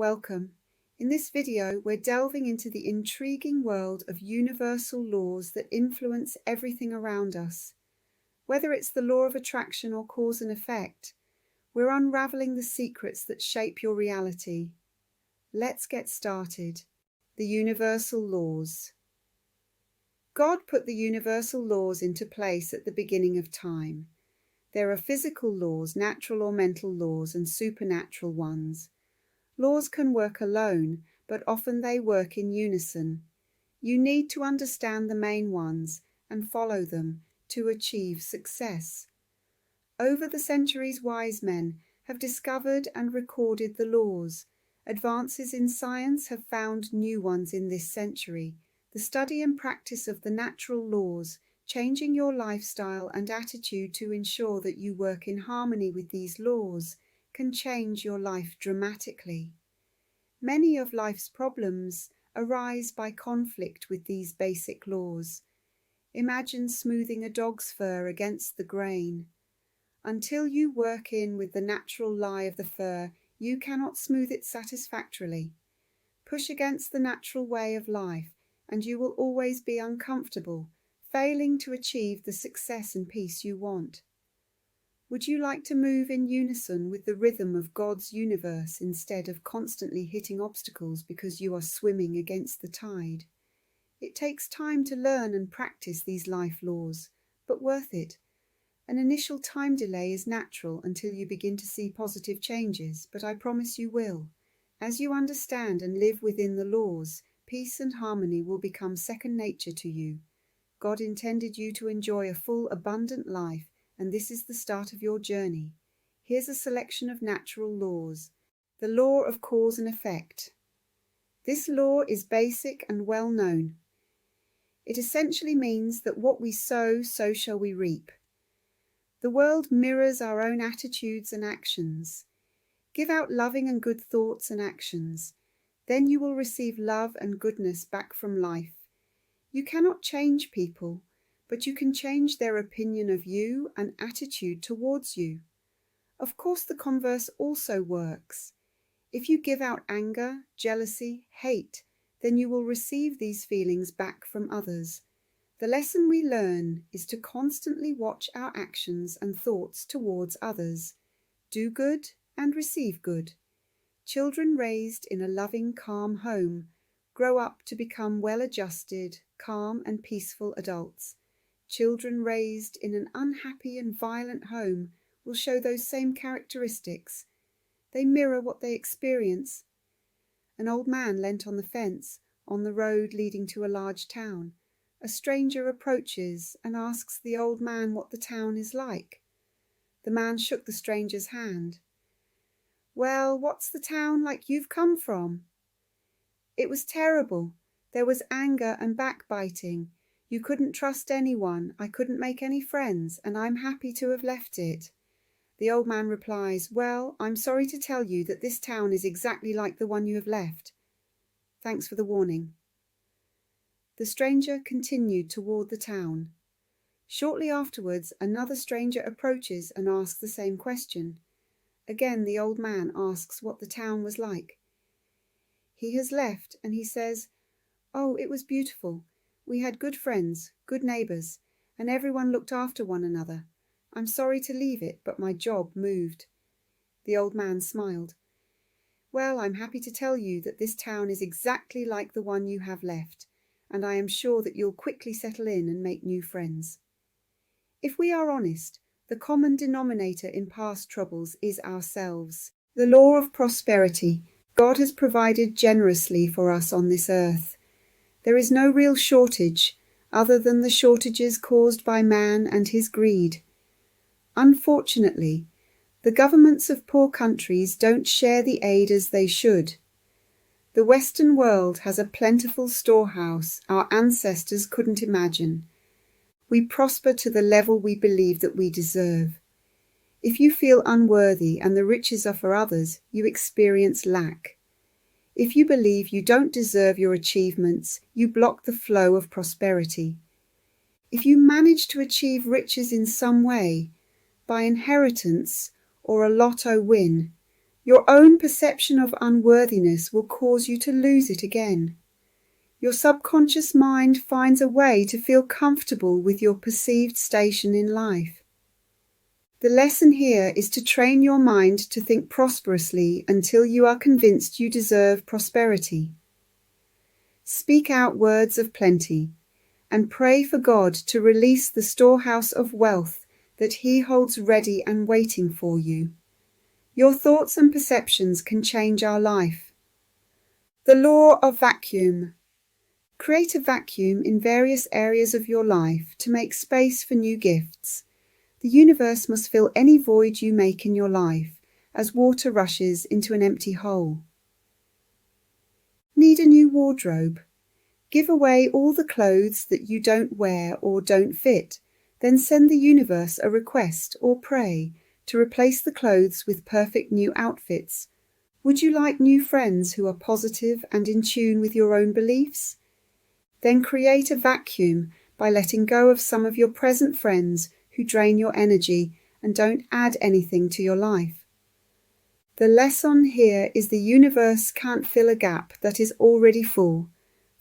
Welcome. In this video, we're delving into the intriguing world of universal laws that influence everything around us. Whether it's the law of attraction or cause and effect, we're unraveling the secrets that shape your reality. Let's get started. The universal laws. God put the universal laws into place at the beginning of time. There are physical laws, natural or mental laws, and supernatural ones. Laws can work alone, but often they work in unison. You need to understand the main ones and follow them to achieve success. Over the centuries, wise men have discovered and recorded the laws. Advances in science have found new ones in this century. The study and practice of the natural laws, changing your lifestyle and attitude to ensure that you work in harmony with these laws, can change your life dramatically. Many of life's problems arise by conflict with these basic laws. Imagine smoothing a dog's fur against the grain. Until you work in with the natural lie of the fur, you cannot smooth it satisfactorily. Push against the natural way of life, and you will always be uncomfortable, failing to achieve the success and peace you want. Would you like to move in unison with the rhythm of God's universe instead of constantly hitting obstacles because you are swimming against the tide? It takes time to learn and practice these life laws, but worth it. An initial time delay is natural until you begin to see positive changes, but I promise you will. As you understand and live within the laws, peace and harmony will become second nature to you. God intended you to enjoy a full, abundant life, and this is the start of your journey. Here's a selection of natural laws. The law of cause and effect. This law is basic and well known. It essentially means that what we sow, so shall we reap. The world mirrors our own attitudes and actions. Give out loving and good thoughts and actions. Then you will receive love and goodness back from life. You cannot change people, but you can change their opinion of you and attitude towards you. Of course, the converse also works. If you give out anger, jealousy, hate, then you will receive these feelings back from others. The lesson we learn is to constantly watch our actions and thoughts towards others. Do good and receive good. Children raised in a loving, calm home grow up to become well-adjusted, calm and peaceful adults. Children raised in an unhappy and violent home will show those same characteristics. They mirror what they experience. An old man leant on the fence on the road leading to a large town. A stranger approaches and asks the old man what the town is like. The man shook the stranger's hand. "Well, what's the town like you've come from?" "It was terrible. There was anger and backbiting. You couldn't trust anyone, I couldn't make any friends, and I'm happy to have left it." The old man replies, "Well, I'm sorry to tell you that this town is exactly like the one you have left. Thanks for the warning." The stranger continued toward the town. Shortly afterwards, another stranger approaches and asks the same question. Again, the old man asks what the town was like. He has left, and he says, "Oh, it was beautiful. We had good friends, good neighbors, and everyone looked after one another. I'm sorry to leave it, but my job moved." The old man smiled. "Well, I'm happy to tell you that this town is exactly like the one you have left, and I am sure that you'll quickly settle in and make new friends." If we are honest, the common denominator in past troubles is ourselves. The law of prosperity. God has provided generously for us on this earth. There is no real shortage, other than the shortages caused by man and his greed. Unfortunately, the governments of poor countries don't share the aid as they should. The Western world has a plentiful storehouse our ancestors couldn't imagine. We prosper to the level we believe that we deserve. If you feel unworthy and the riches are for others, you experience lack. If you believe you don't deserve your achievements, you block the flow of prosperity. If you manage to achieve riches in some way, by inheritance or a lotto win, Your own perception of unworthiness will cause you to lose it again. Your subconscious mind finds a way to feel comfortable with your perceived station in life. The lesson here is to train your mind to think prosperously until you are convinced you deserve prosperity. Speak out words of plenty and pray for God to release the storehouse of wealth that He holds ready and waiting for you. Your thoughts and perceptions can change our life. The law of vacuum. Create a vacuum in various areas of your life to make space for new gifts. The universe must fill any void you make in your life, as water rushes into an empty hole. Need a new wardrobe? Give away all the clothes that you don't wear or don't fit, then send the universe a request or pray to replace the clothes with perfect new outfits. Would you like new friends who are positive and in tune with your own beliefs? Then create a vacuum by letting go of some of your present friends who drain your energy and don't add anything to your life. The lesson here is the universe can't fill a gap that is already full.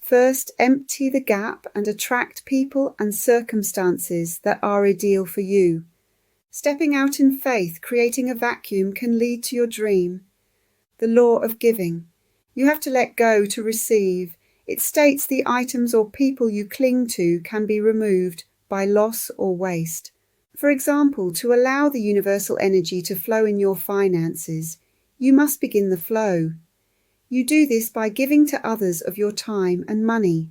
First, empty the gap and attract people and circumstances that are ideal for you. Stepping out in faith, creating a vacuum can lead to your dream. The law of giving. You have to let go to receive. It states the items or people you cling to can be removed by loss or waste. For example, to allow the universal energy to flow in your finances, you must begin the flow. You do this by giving to others of your time and money.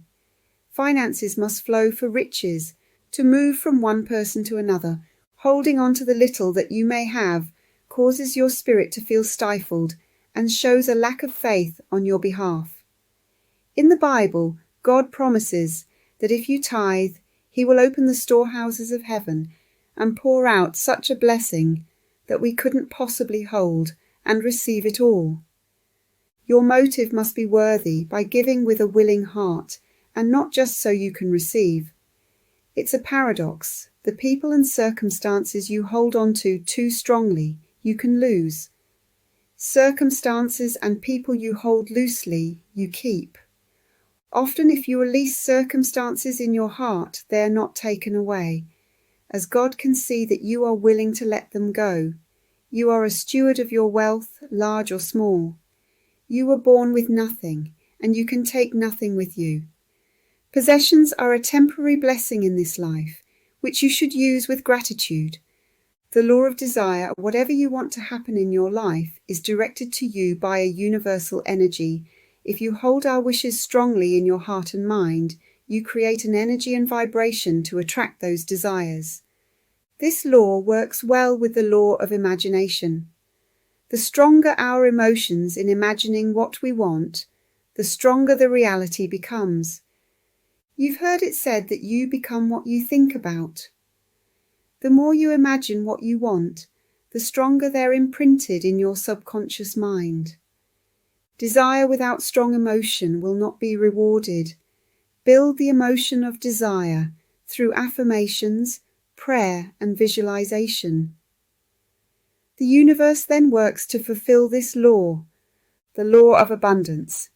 Finances must flow for riches, to move from one person to another. Holding on to the little that you may have causes your spirit to feel stifled and shows a lack of faith on your behalf. In the Bible, God promises that if you tithe, He will open the storehouses of heaven and pour out such a blessing that we couldn't possibly hold and receive it all. Your motive must be worthy by giving with a willing heart, and not just so you can receive. It's a paradox. The people and circumstances you hold on to too strongly, you can lose. Circumstances and people you hold loosely, you keep. Often if you release circumstances in your heart, they are not taken away, as God can see that you are willing to let them go. You are a steward of your wealth, large or small. You were born with nothing, and you can take nothing with you. Possessions are a temporary blessing in this life, which you should use with gratitude. The law of desire, whatever you want to happen in your life, is directed to you by a universal energy. If you hold our wishes strongly in your heart and mind, you create an energy and vibration to attract those desires. This law works well with the law of imagination. The stronger our emotions in imagining what we want, the stronger the reality becomes. You've heard it said that you become what you think about. The more you imagine what you want, the stronger they're imprinted in your subconscious mind. Desire without strong emotion will not be rewarded. Build the emotion of desire through affirmations, prayer, and visualization. The universe then works to fulfill this law, the law of abundance.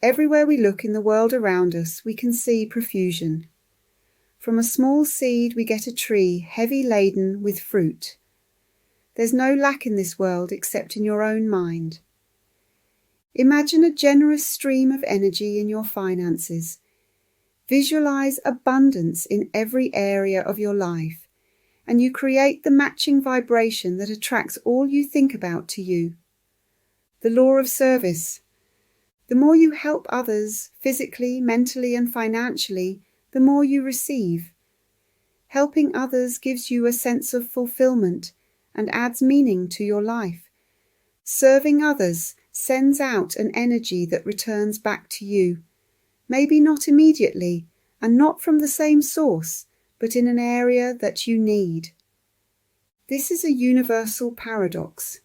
Everywhere we look in the world around us, we can see profusion. From a small seed we get a tree heavy laden with fruit. There's no lack in this world except in your own mind. Imagine a generous stream of energy in your finances. Visualize abundance in every area of your life, and you create the matching vibration that attracts all you think about to you. The law of service. The more you help others, physically, mentally, and financially, the more you receive. Helping others gives you a sense of fulfillment and adds meaning to your life. Serving others sends out an energy that returns back to you. Maybe not immediately, and not from the same source, but in an area that you need. This is a universal paradox.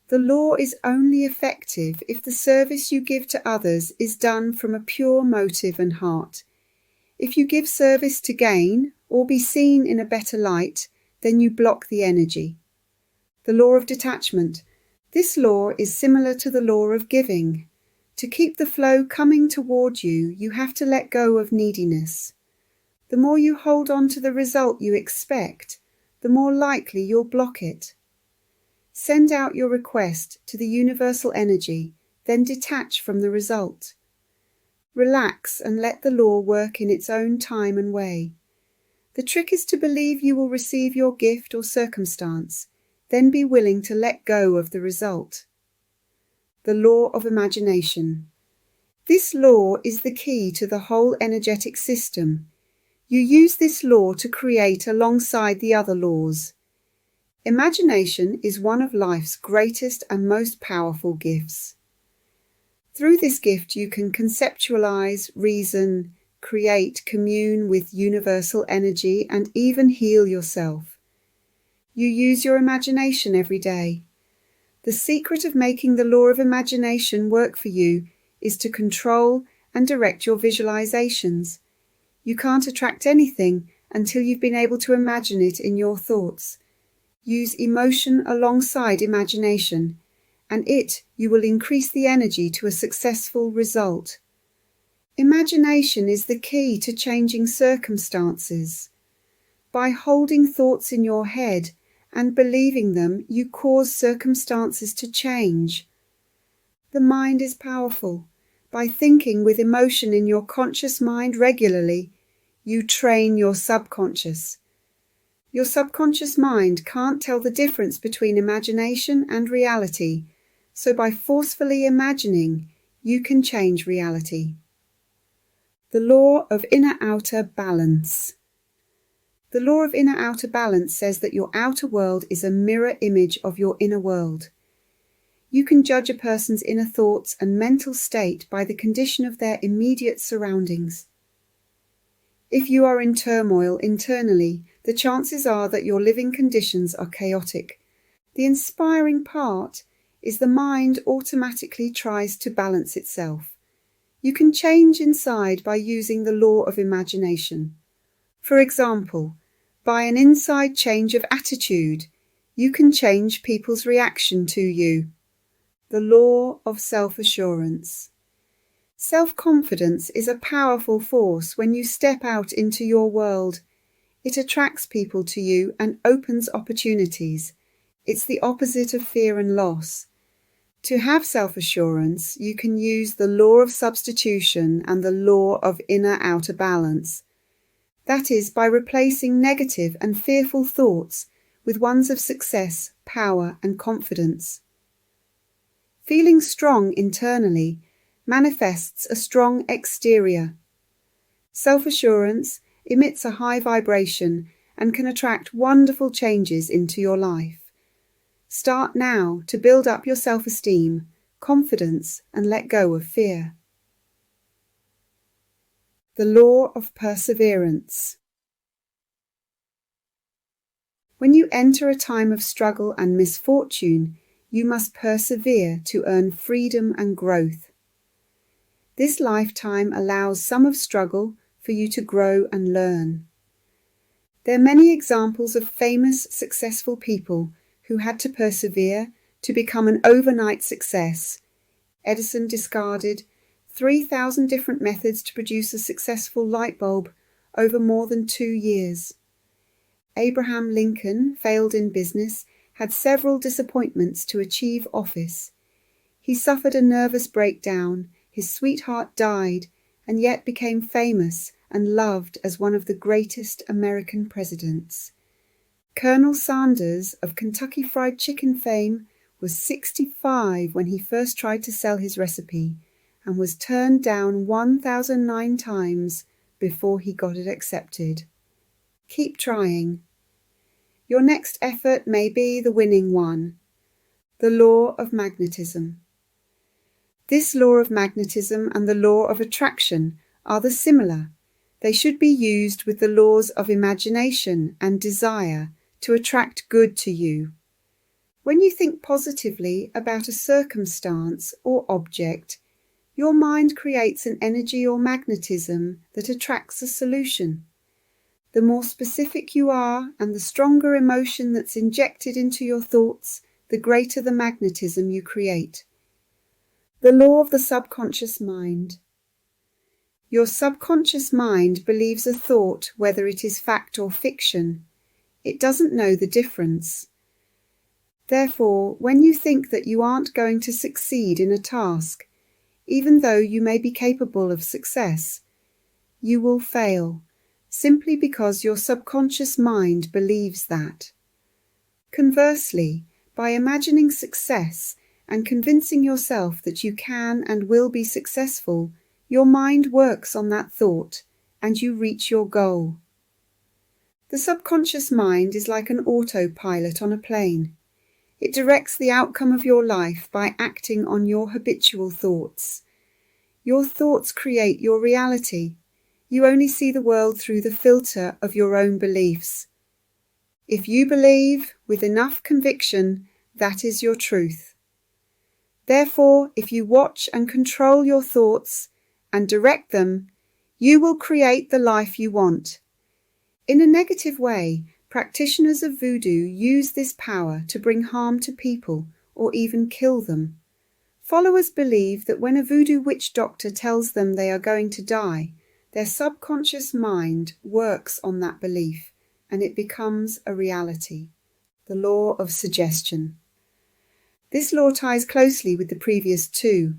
The law is only effective if the service you give to others is done from a pure motive and heart. If you give service to gain or be seen in a better light, then you block the energy. The law of detachment. This law is similar to the law of giving. To keep the flow coming toward you, you have to let go of neediness. The more you hold on to the result you expect, the more likely you'll block it. Send out your request to the universal energy, then detach from the result. Relax and let the law work in its own time and way. The trick is to believe you will receive your gift or circumstance, then be willing to let go of the result. The law of imagination. This law is the key to the whole energetic system. You use this law to create alongside the other laws. Imagination is one of life's greatest and most powerful gifts. Through this gift, you can conceptualize, reason, create, commune with universal energy, and even heal yourself. You use your imagination every day. The secret of making the law of imagination work for you is to control and direct your visualizations. You can't attract anything until you've been able to imagine it in your thoughts. Use emotion alongside imagination, and you will increase the energy to a successful result. Imagination is the key to changing circumstances. By holding thoughts in your head and believing them, you cause circumstances to change. The mind is powerful. By thinking with emotion in your conscious mind regularly, you train your subconscious. Your subconscious mind can't tell the difference between imagination and reality, so by forcefully imagining, you can change reality. The law of inner-outer balance. The law of inner-outer balance says that your outer world is a mirror image of your inner world. You can judge a person's inner thoughts and mental state by the condition of their immediate surroundings. If you are in turmoil internally, the chances are that your living conditions are chaotic. The inspiring part is the mind automatically tries to balance itself. You can change inside by using the law of imagination. For example, by an inside change of attitude, you can change people's reaction to you. The law of self-assurance. Self-confidence is a powerful force when you step out into your world. It attracts people to you and opens opportunities. It's the opposite of fear and loss. To have self-assurance, you can use the law of substitution and the law of inner-outer balance. That is, by replacing negative and fearful thoughts with ones of success, power, and confidence. Feeling strong internally manifests a strong exterior. Self-assurance emits a high vibration and can attract wonderful changes into your life. Start now to build up your self-esteem, confidence, and let go of fear. The law of perseverance. When you enter a time of struggle and misfortune, you must persevere to earn freedom and growth. This lifetime allows some of struggle for you to grow and learn. There are many examples of famous, successful people who had to persevere to become an overnight success. Edison discarded 3,000 different methods to produce a successful light bulb over more than 2 years. Abraham Lincoln failed in business, had several disappointments to achieve office. He suffered a nervous breakdown, his sweetheart died, and yet became famous and loved as one of the greatest American presidents. Colonel Sanders of Kentucky Fried Chicken fame was 65 when he first tried to sell his recipe and was turned down 1,009 times before he got it accepted. Keep trying. Your next effort may be the winning one. The law of magnetism. This law of magnetism and the law of attraction are similar. They should be used with the laws of imagination and desire to attract good to you. When you think positively about a circumstance or object, your mind creates an energy or magnetism that attracts a solution. The more specific you are and the stronger emotion that's injected into your thoughts, the greater the magnetism you create. The law of the subconscious mind. Your subconscious mind believes a thought, whether it is fact or fiction. It doesn't know the difference. Therefore, when you think that you aren't going to succeed in a task, even though you may be capable of success, you will fail, simply because your subconscious mind believes that. Conversely, by imagining success and convincing yourself that you can and will be successful, your mind works on that thought and you reach your goal. The subconscious mind is like an autopilot on a plane. It directs the outcome of your life by acting on your habitual thoughts. Your thoughts create your reality. You only see the world through the filter of your own beliefs. If you believe with enough conviction, that is your truth. Therefore, if you watch and control your thoughts and direct them, you will create the life you want. In a negative way, practitioners of voodoo use this power to bring harm to people or even kill them. Followers believe that when a voodoo witch doctor tells them they are going to die, their subconscious mind works on that belief and it becomes a reality. The law of suggestion. This law ties closely with the previous two.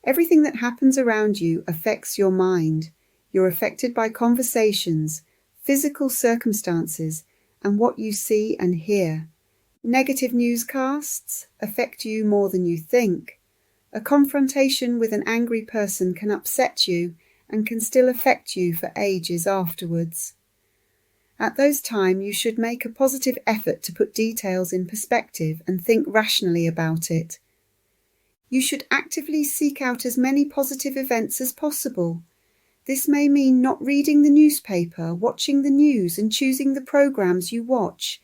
Everything that happens around you affects your mind. You're affected by conversations, physical circumstances, and what you see and hear. Negative newscasts affect you more than you think. A confrontation with an angry person can upset you and can still affect you for ages afterwards. At those times, you should make a positive effort to put details in perspective and think rationally about it. You should actively seek out as many positive events as possible. This may mean not reading the newspaper, watching the news, and choosing the programs you watch.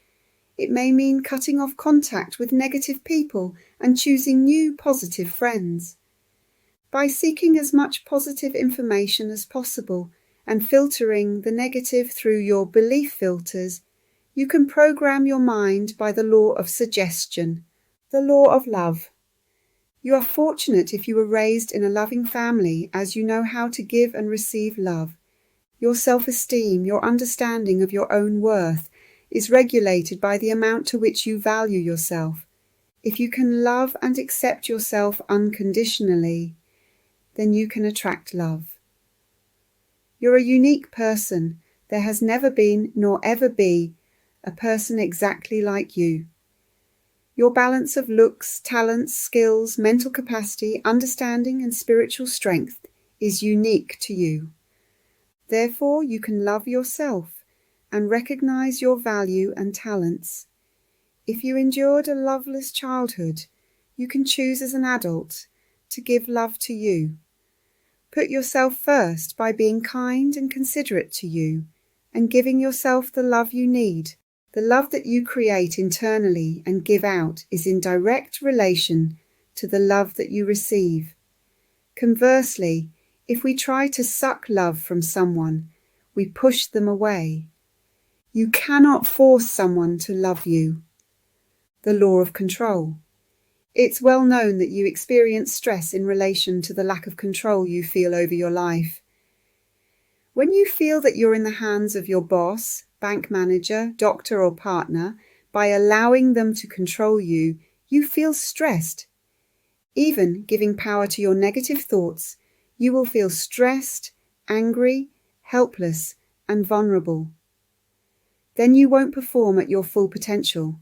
It may mean cutting off contact with negative people and choosing new positive friends. By seeking as much positive information as possible and filtering the negative through your belief filters, you can program your mind by the law of suggestion, the law of love. You are fortunate if you were raised in a loving family, as you know how to give and receive love. Your self-esteem, your understanding of your own worth, is regulated by the amount to which you value yourself. If you can love and accept yourself unconditionally, then you can attract love. You're a unique person. There has never been, nor ever be, a person exactly like you. Your balance of looks, talents, skills, mental capacity, understanding, and spiritual strength is unique to you. Therefore, you can love yourself and recognize your value and talents. If you endured a loveless childhood, you can choose as an adult to give love to you. Put yourself first by being kind and considerate to you and giving yourself the love you need. The love that you create internally and give out is in direct relation to the love that you receive. Conversely, if we try to suck love from someone, we push them away. You cannot force someone to love you. The law of control. It's well known that you experience stress in relation to the lack of control you feel over your life. When you feel that you're in the hands of your boss, bank manager, doctor or partner, by allowing them to control you, you feel stressed. Even giving power to your negative thoughts, you will feel stressed, angry, helpless, and vulnerable. Then you won't perform at your full potential.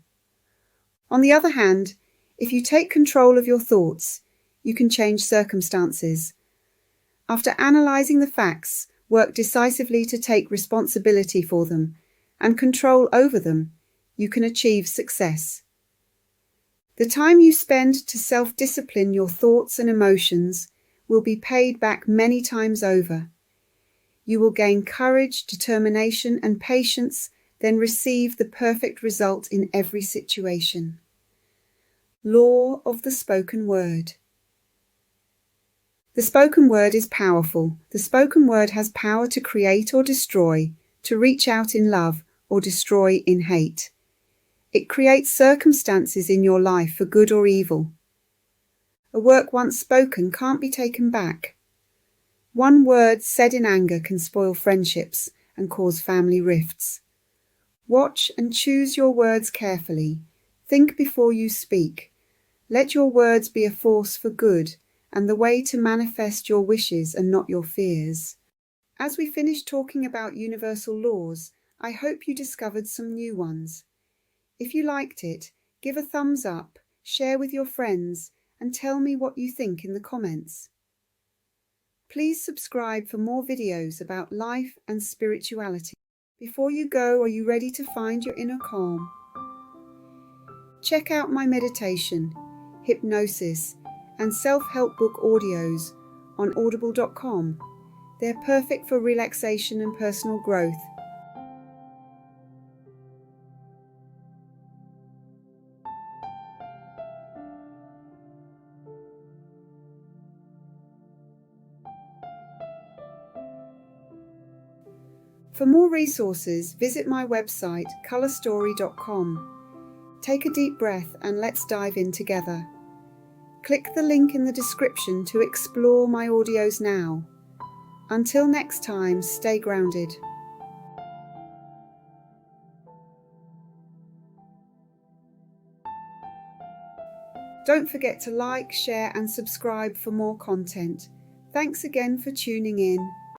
On the other hand, if you take control of your thoughts, you can change circumstances. After analysing the facts, work decisively to take responsibility for them and control over them, you can achieve success. The time you spend to self-discipline your thoughts and emotions will be paid back many times over. You will gain courage, determination, and patience, then receive the perfect result in every situation. Law of the spoken word. The spoken word is powerful. The spoken word has power to create or destroy, to reach out in love or destroy in hate. It creates circumstances in your life for good or evil. A word once spoken can't be taken back. One word said in anger can spoil friendships and cause family rifts. Watch and choose your words carefully. Think before you speak. Let your words be a force for good and the way to manifest your wishes and not your fears. As we finish talking about universal laws, I hope you discovered some new ones. If you liked it, give a thumbs up, share with your friends, and tell me what you think in the comments. Please subscribe for more videos about life and spirituality. Before you go, are you ready to find your inner calm? Check out my meditation, hypnosis, and self-help book audios on audible.com. They're perfect for relaxation and personal growth. For more resources, visit my website, colorstory.com. Take a deep breath and let's dive in together. Click the link in the description to explore my audios now. Until next time, stay grounded. Don't forget to like, share and subscribe for more content. Thanks again for tuning in.